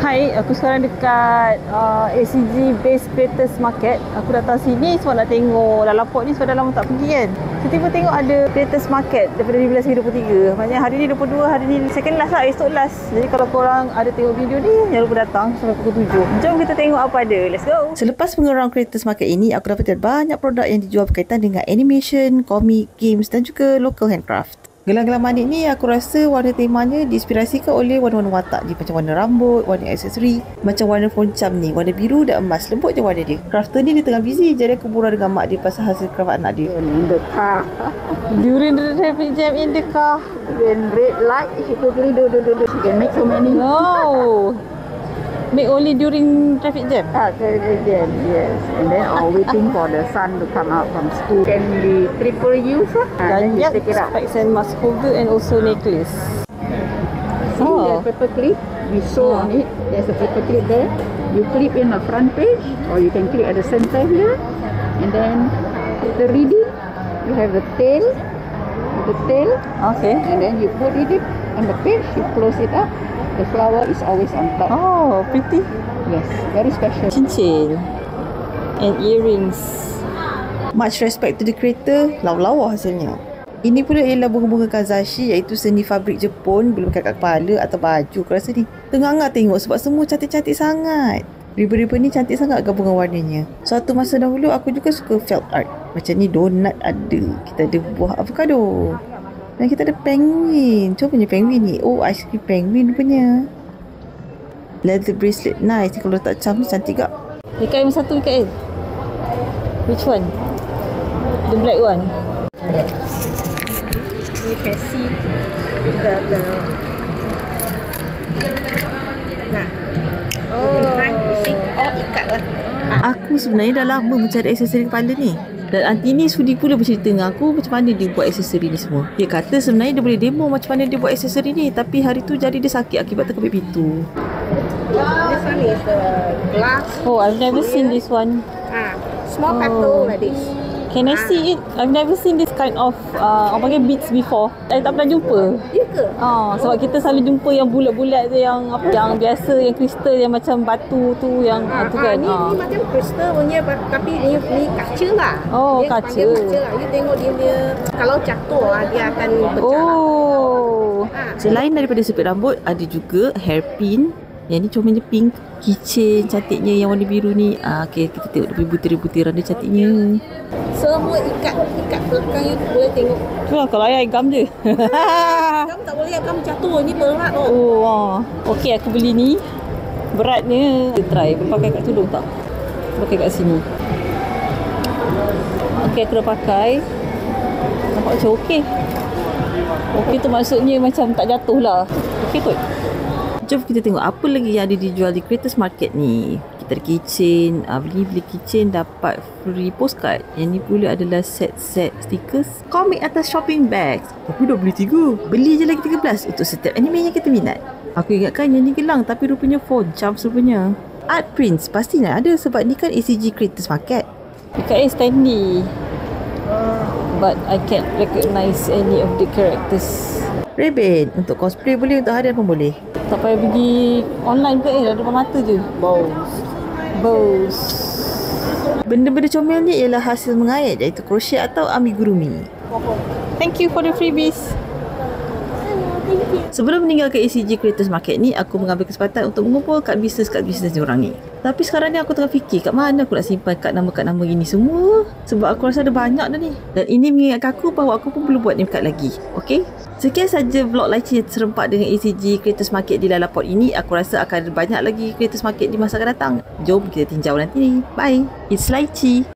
Hai, aku sekarang dekat ACG Base Creators Market. Aku datang sini sebab nak tengok Lalaport ni sebab dah lama tak pergi kan. Tiba-tiba tengok ada Creators Market daripada 15 hingga 23. Maknanya hari ni 22, hari ni second last lah, esok last. Jadi kalau korang ada tengok video ni, jangan lupa datang sampai pukul 7. Jom kita tengok apa ada. Let's go. Selepas mengerang Creators Market ini, aku dapatkan banyak produk yang dijual berkaitan dengan animation, komik, games dan juga local handcraft. Gelang-gelang manik ni aku rasa warna temanya diinspirasikan oleh warna-warna watak dia, macam warna rambut, warna aksesori, macam warna poncam ni, warna biru dan emas, lembut je warna dia. Crafter ni dia tengah busy, jadi aku berbual dengan mak dia pasal hasil craft anak dia. In the car, During the traffic jam in the car. when red light, she quickly do. She can make so many. No. Make only during traffic jam. Again, yes. And then waiting for the son to come out from school. Can be triple use. And then you Ganyak, take it out. specs and mask holder and also necklace. See the paper clip, we sew on it. There's a paper clip there. You clip in the front page, or you can clip at the center here. And then the reading, you have the tail. Okay. And then you put it on the page, you close it up. The flower is always on top. Oh, pretty. Yes, very special. Cincin and earrings. Much respect to the creator, lawa-lawa hasilnya. Ini pula ialah bunga-bunga Kazashi, iaitu seni fabrik Jepun, belum pakai kat kepala atau baju aku rasa ni. Tengah-tengah tengok sebab semua cantik-cantik sangat. Ribbon-ribbon ni cantik sangat gabungan warnanya. Suatu masa dahulu aku juga suka felt art. Macam ni donut ada, kita ada buah avocado. Dan kita ada penguin. Cuba punya penguin ni. Oh, ice cream penguin rupanya. Leather bracelet nice. Kalau letak charm ni cantik tak? Dekat yang satu dekat Which one? The black one. You can see the nah. Ikat lah. Aku sebenarnya dah lama mencari aksesori kepala ni. Dan aunty ni sudi pula bercerita dengan aku macam mana dia buat aksesori ni semua. Dia kata sebenarnya dia boleh demo macam mana dia buat aksesori ni, tapi hari tu jari dia sakit akibat terkepit pintu. This one is the glass. Oh, I've never seen this one. Small petal like this. Can I see it? I've never seen this kind of orang panggil beads before. Saya tak pernah jumpa. Ya ke? Sebab kita selalu jumpa yang bulat-bulat tu, yang apa? Yang biasa, yang kristal yang macam batu tu, yang tu kan. Ni macam kristal punya, tapi ni kaca lah. Oh, dia kaca. Kaca lah. You tengok dia kalau jatuh lah, dia akan pecah lah. Oh. Selain daripada sepit rambut, ada juga hairpin. Yang ni comelnya pink. Keychain cantiknya yang warna biru ni. Okay, kita tengok dia butiran-butiran dia cantiknya. Semua ikat belakang you boleh tengok. Tu lah, kalau ayah gam je. Gam tak boleh, gam jatuh. Ni berat tau. Oh, okay, aku beli ni. Beratnya. Kita try. Boleh pakai kat tudung tak? Pakai kat sini. Okay, aku dah pakai. Nampak macam okay. Okay tu maksudnya macam tak jatuh lah. Okay kot. Jom kita tengok apa lagi yang ada dijual di Creators Market ni. Kita ada keychain. Beli keychain dapat free postcard. Yang ni pula adalah set-set stickers. Komik atas shopping bags. Aku dah beli 3. Beli je lagi 13 untuk setiap anime yang kita minat. Aku ingatkan yang ni gelang, tapi rupanya phone charms rupanya. Art prints pastinya ada sebab ni kan ACG Creators Market. Dekat Stanley. But I can't recognize any of the characters. Ray-Ban untuk cosplay boleh, untuk harian pun boleh. Tak payah pergi online ke, dah depan mata je. Bows. Benda-benda comel ni ialah hasil mengait, iaitu crochet atau amigurumi. Thank you for the freebies. Sebelum meninggalkan ACG Creators Market ni, aku mengambil kesempatan untuk mengumpul kad bisnes diorang ni. Tapi sekarang ni aku tengah fikir kat mana aku nak simpan kad nama gini semua. Sebab aku rasa ada banyak dah ni. Dan ini mengingatkan aku bahawa aku pun perlu buat name card lagi. Okay? Sekian saja vlog Lychee serempak dengan ACG Creators Market di Lalaport ini. Aku rasa akan ada banyak lagi Creators Market di masa akan datang. Jom kita tinjau nanti ni. Bye. It's Lychee.